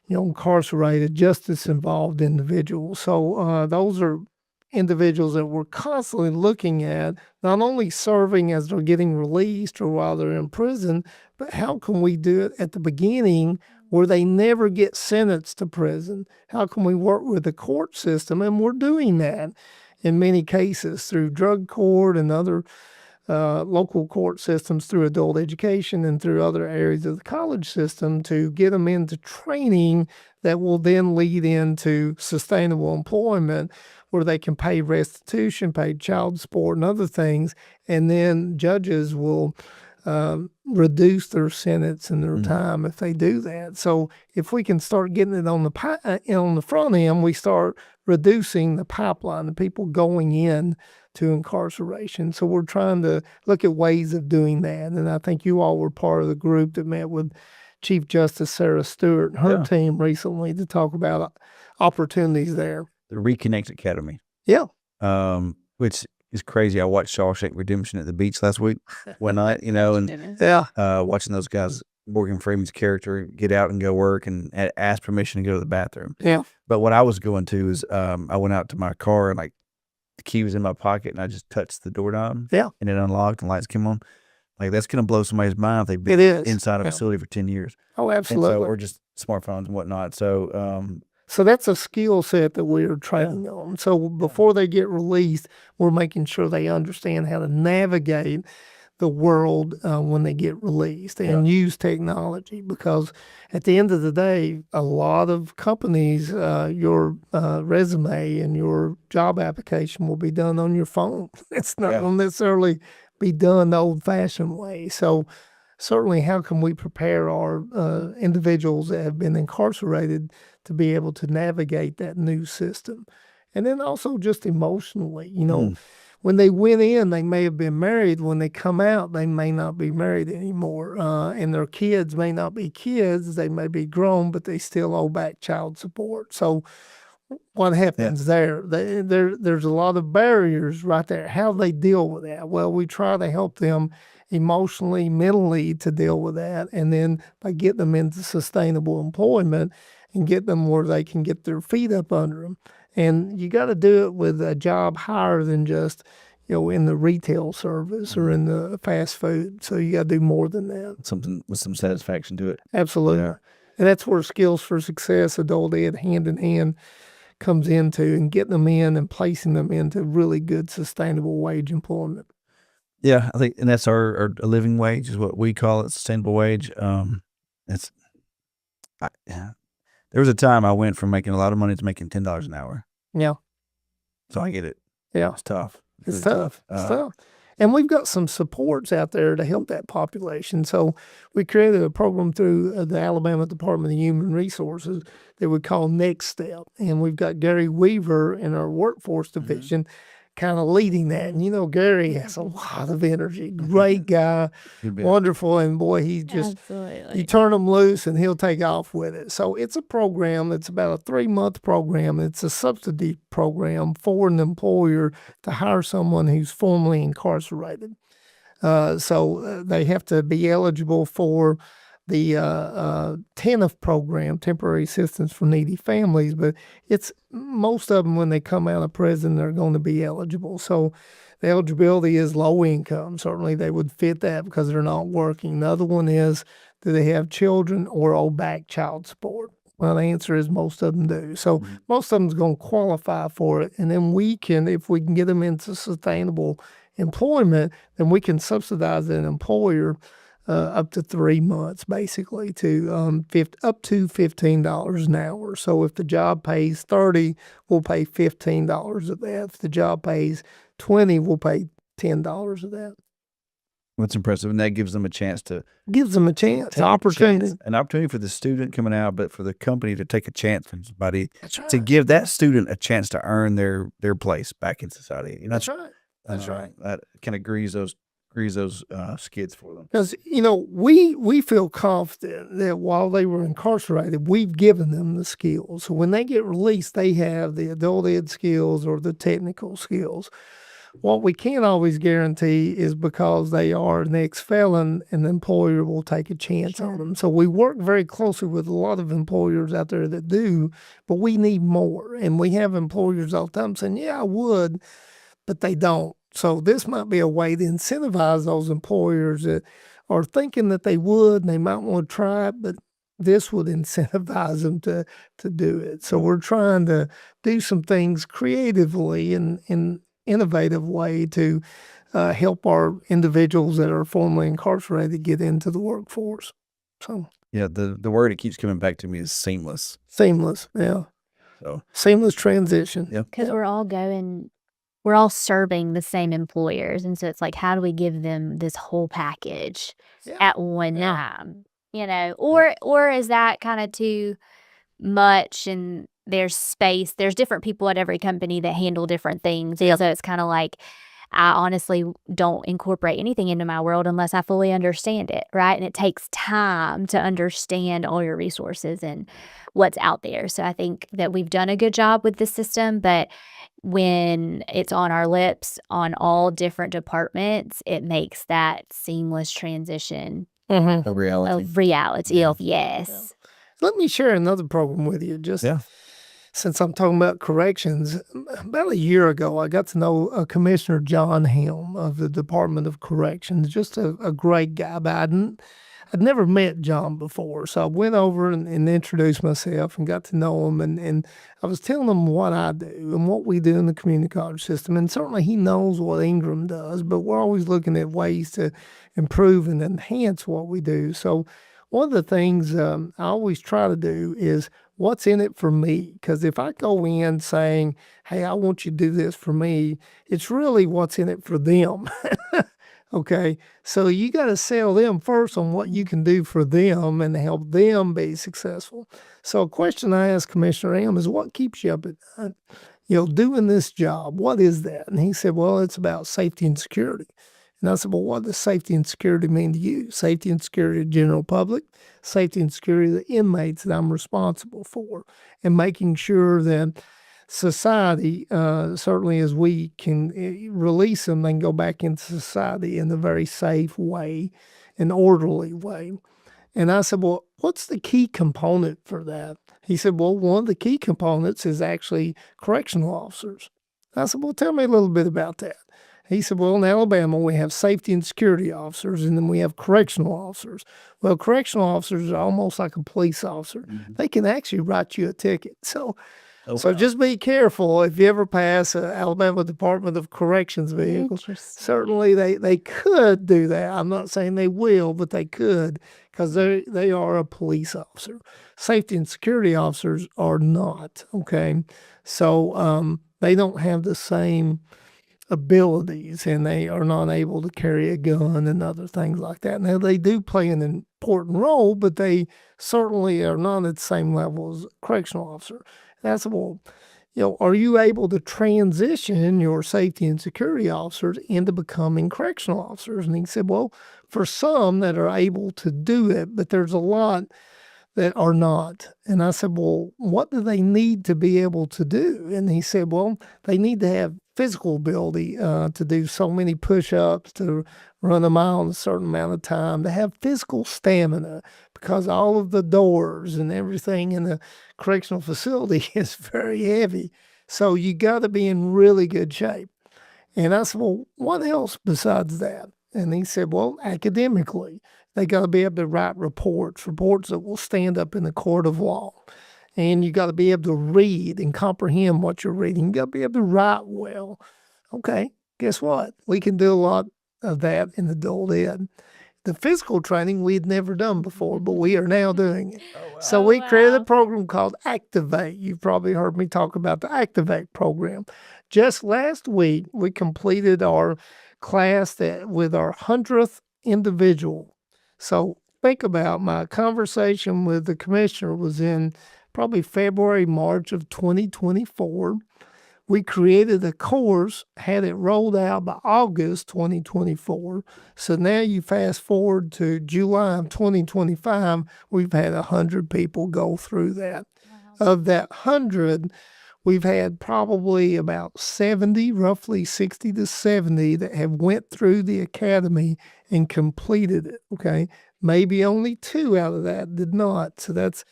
incarcerated, justice involved individuals. So those are individuals that we're constantly looking at, not only serving as they're getting released or while they're in prison, but how can we do it at the beginning where they never get sentenced to prison? How can we work with the court system? And we're doing that in many cases through drug court and other local court systems, through adult education and through other areas of the college system, to get them into training that will then lead into sustainable employment, where they can pay restitution, pay child support and other things, and then judges will reduce their sentence and their time if they do that. So if we can start getting it on the front end, we start reducing the pipeline, the people going in to incarceration. So we're trying to look at ways of doing that. And I think you all were part of the group that met with Chief Justice Sarah Stewart and her team recently to talk about opportunities there. The Reconnect Academy. Yeah. Which is crazy. I watched Shawshank Redemption at the beach last week, one night, and watching those guys, Morgan Freeman's character, get out and go work and ask permission to go to the bathroom. Yeah. But what I was going to is I went out to my car and the key was in my pocket and I just touched the doorknob. Yeah. And it unlocked and lights came on. Like, that's going to blow somebody's mind if they've been inside a facility for 10 years. Oh, absolutely. Or just smartphones and whatnot. So, so that's a skill set that we are training on. So before they get released, we're making sure they understand how to navigate the world when they get released and use technology, because at the end of the day, a lot of companies, your resume and your job application will be done on your phone. It's not going to necessarily be done the old-fashioned way. So certainly, how can we prepare our individuals that have been incarcerated to be able to navigate that new system? And then also just emotionally, when they went in, they may have been married. When they come out, they may not be married anymore. And their kids may not be kids. They may be grown, but they still owe back child support. So what happens there? There's a lot of barriers right there. How they deal with that? Well, we try to help them emotionally, mentally to deal with that. And then by getting them into sustainable employment and get them where they can get their feet up under them. And you got to do it with a job higher than just, in the retail service or in the fast food. So you got to do more than that. Something with some satisfaction to it. Absolutely. Yeah. And that's where Skills for Success, Adult Ed, hand in hand comes into, and getting them in and placing them into really good sustainable wage employment. Yeah, I think, and that's our a living wage is what we call it, sustainable wage. There was a time I went from making a lot of money to making $10 an hour. Yeah. So I get it. Yeah. It's tough. It's tough. It's tough. And we've got some supports out there to help that population. So we created a program through the Alabama Department of Human Resources that we call Next Step. And we've got Gary Weaver in our workforce division kind of leading that. And, you know, Gary has a lot of energy, great guy, wonderful. And boy, he just, Absolutely. you turn him loose and he'll take off with it. So it's a program. It's about a 3-month program. It's a subsidy program for an employer to hire someone who's formerly incarcerated. So they have to be eligible for the TANF program, Temporary Assistance for Needy Families, but it's most of them when they come out of prison, they're going to be eligible. So the eligibility is low income. Certainly they would fit that because they're not working. Another one is, do they have children or owe back child support? Well, the answer is most of them do. So most of them's going to qualify for it. And then we can, if we can get them into sustainable employment, then we can subsidize an employer up to 3 months, basically, to up to $15 an hour. So if the job pays $30, we'll pay $15 of that. If the job pays $20, we'll pay $10 of that. What's impressive, and that gives them a chance to Gives them a chance, take opportunity. an opportunity for the student coming out, but for the company to take a chance on somebody That's right. to give that student a chance to earn their place back in society. You know, That's right. That's right. That kind of grease those skids for them. Because, you know, we feel confident that while they were incarcerated, we've given them the skills. So when they get released, they have the adult ed skills or the technical skills. What we can't always guarantee is because they are an ex-felon, an employer will take a chance on them. So we work very closely with a lot of employers out there that do, but we need more. And we have employers all the time saying, yeah, I would, but they don't. So this might be a way to incentivize those employers that are thinking that they would and they might want to try it, but this would incentivize them to do it. So we're trying to do some things creatively and in innovative way to help our individuals that are formerly incarcerated get into the workforce. So Yeah, the word that keeps coming back to me is seamless. seamless, yeah. So Seamless transition. yeah, Because we're all serving the same employers. And so it's like, how do we give them this whole package Yeah. at one time? You know, or is that kind of too much and there's space? There's different people at every company that handle different things. And so it's kind of like, I honestly don't incorporate anything into my world unless I fully understand it, right? And it takes time to understand all your resources and what's out there. So I think that we've done a good job with the system, but when it's on our lips on all different departments, it makes that seamless transition Mm-hmm. a reality. of reality of yes. Let me share another program with you. Just since I'm talking about corrections, about a year ago, I got to know Commissioner John Helm of the Department of Corrections. Just a great guy, but I'd never met John before. So I went over and introduced myself and got to know him. And I was telling him what I do and what we do in the community college system. And certainly he knows what Ingram does, but we're always looking at ways to improve and enhance what we do. So one of the things I always try to do is what's in it for me? Because if I go in saying, hey, I want you to do this for me, it's really what's in it for them. Okay, so you got to sell them first on what you can do for them and help them be successful. So a question I asked Commissioner M is, what keeps you up at night? You know, doing this job, what is that? And he said, well, it's about safety and security. And I said, well, what does safety and security mean to you? Safety and security of the general public, safety and security of the inmates that I'm responsible for, and making sure that society, certainly as we can release them, they can go back into society in a very safe way, an orderly way. And I said, well, what's the key component for that? He said, well, one of the key components is actually correctional officers. I said, well, tell me a little bit about that. He said, well, in Alabama, we have safety and security officers, and then we have correctional officers. Well, correctional officers are almost like a police officer. Mm-hmm. They can actually write you a ticket. So just be careful if you ever pass an Alabama Department of Corrections vehicle. Certainly they could do that. I'm not saying they will, but they could, because they are a police officer. Safety and security officers are not, okay? So they don't have the same abilities and they are not able to carry a gun and other things like that. Now, they do play an important role, but they certainly are not at the same level as a correctional officer. And I said, well, are you able to transition your safety and security officers into becoming correctional officers? And he said, well, for some that are able to do it, but there's a lot that are not. And I said, well, what do they need to be able to do? And he said, well, they need to have physical ability to do so many push-ups, to run a mile in a certain amount of time, to have physical stamina, because all of the doors and everything in the correctional facility is very heavy. So you got to be in really good shape. And I said, well, what else besides that? And he said, well, academically, they got to be able to write reports that will stand up in the court of law. And you got to be able to read and comprehend what you're reading. You got to be able to write well. Okay, guess what? We can do a lot of that in adult ed. The physical training we had never done before, but we are now doing it. Oh, wow. So we created a program called Activate. You've probably heard me talk about the Activate program. Just last week, we completed our class with our 100th individual. So think about my conversation with the commissioner was in probably February, March of 2024. We created a course, had it rolled out by August 2024. So now you fast forward to July of 2025, we've had 100 people go through that. Wow. Of that 100, we've had probably about 70, roughly 60 to 70 that have went through the academy and completed it, okay? Maybe only 2 out of that did not. So that's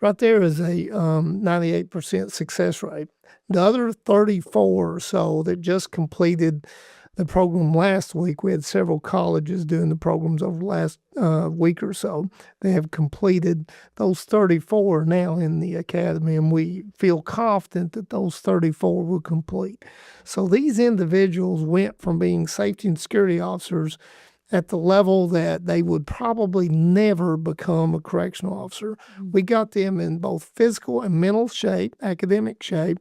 right there is a 98% success rate. The other 34 or so that just completed the program last week, we had several colleges doing the programs over the last week or so. They have completed those 34 now in the academy, and we feel confident that those 34 will complete. So these individuals went from being safety and security officers at the level that they would probably never become a correctional officer. We got them in both physical and mental shape, academic shape.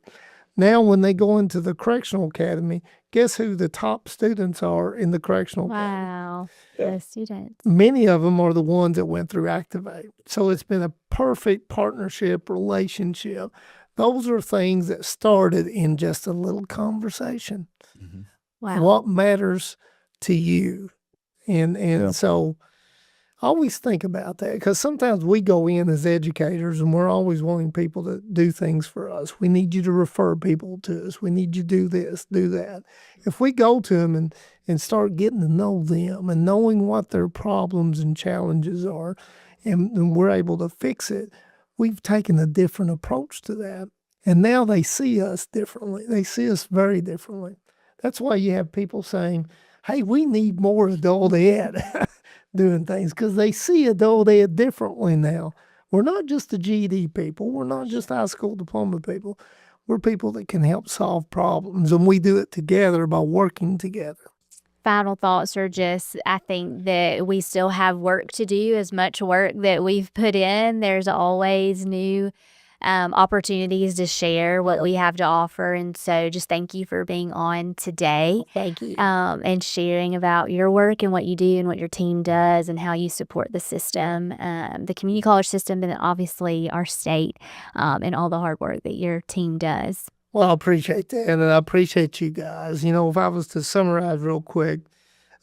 Now, when they go into the correctional academy, guess who the top students are in the correctional academy? Wow, the students. Many of them are the ones that went through Activate. So it's been a perfect partnership relationship. Those are things that started in just a little conversation. Mm-hmm. Wow. What matters to you? And so always think about that, because sometimes we go in as educators and we're always wanting people to do things for us. We need you to refer people to us. We need you to do this, do that. If we go to them and start getting to know them and knowing what their problems and challenges are, and we're able to fix it, we've taken a different approach to that. And now they see us differently. They see us very differently. That's why you have people saying, hey, we need more adult ed doing things, because they see adult ed differently now. We're not just the GED people. We're not just high school diploma people. We're people that can help solve problems, and we do it together by working together. Final thoughts are just, I think that we still have work to do, as much work that we've put in. There's always new opportunities to share what we have to offer. And so just thank you for being on today. Thank you. And sharing about your work and what you do and what your team does and how you support the system, the community college system, and obviously our state, and all the hard work that your team does. Well, I appreciate that, and I appreciate you guys. If I was to summarize real quick,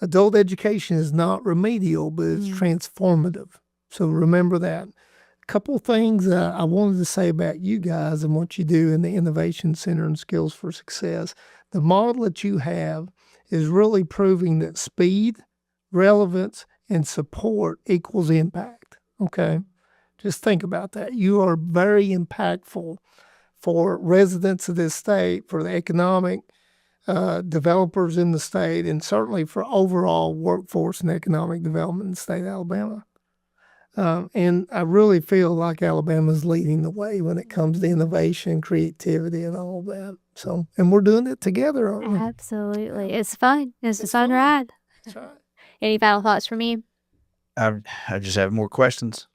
adult education is not remedial, but it's transformative. So remember that. Couple things I wanted to say about you guys and what you do in the Innovation Center and Skills for Success. The model that you have is really proving that speed, relevance, and support equals impact, okay? Just think about that. You are very impactful for residents of this state, for the economic developers in the state, and certainly for overall workforce and economic development in the state of Alabama. And I really feel like Alabama's leading the way when it comes to innovation, creativity, and all that. So, and we're doing it together, aren't we? Absolutely. It's fun. It's a fun ride. That's right. Any final thoughts from you? I just have more questions.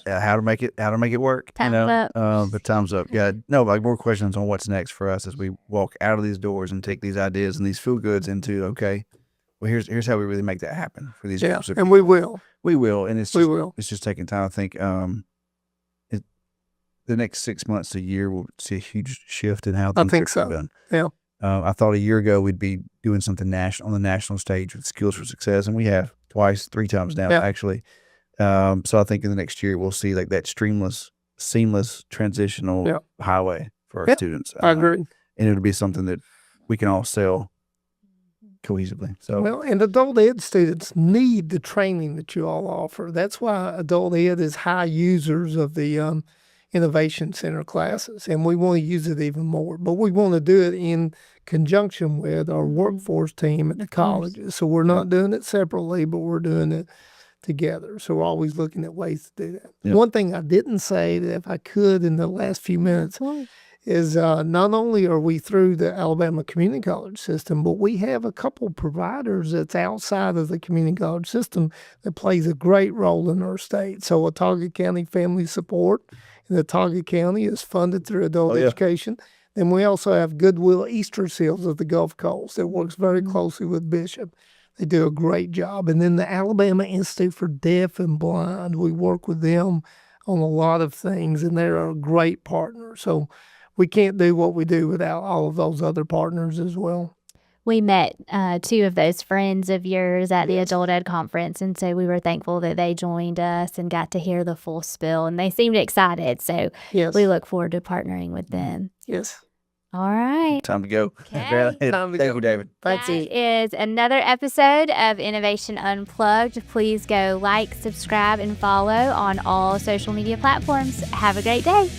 how to make it work. Time's up. But time's up. Yeah. No, like more questions on what's next for us as we walk out of these doors and take these ideas and these feel goods into, okay, well, here's how we really make that happen for these groups. And we will. We will. And We will. It's just taking time. I think the next 6 months to a year, we'll see a huge shift in how things think are so. done. Yeah. I thought a year ago we'd be doing something on the national stage with Skills for Success, and we have twice, 3 times now, actually. So I think in the next year we'll see like that seamless transitional highway for our students. I agree. And it'll be something that we can all sell cohesively. So Well, and adult ed students need the training that you all offer. That's why adult ed is high users of the Innovation Center classes, and we want to use it even more. But we want to do it in conjunction with our workforce team at the colleges. So we're not doing it separately, but we're doing it together. So we're always looking at ways to do that. Yep. One thing I didn't say that if I could in the last few minutes is not only are we through the Alabama Community College system, but we have a couple providers that's outside of the community college system that plays a great role in our state. So Watauga County Family Support in Watauga County is funded through adult education. Then we also have Goodwill Easter Seals of the Gulf Coast that works very closely with Bishop. They do a great job. And then the Alabama Institute for Deaf and Blind, we work with them on a lot of things, and they're a great partner. So we can't do what we do without all of those other partners as well. We met 2 of those friends of yours at the Adult Ed Conference, and so we were thankful that they joined us and got to hear the full spill, and they seemed excited. So we look forward to partnering with them. Yes. All right. time to go. Okay. Time to Thank go. you, David. That's That it. is another episode of Innovation Unplugged. Please go like, subscribe, and follow on all social media platforms. Have a great day.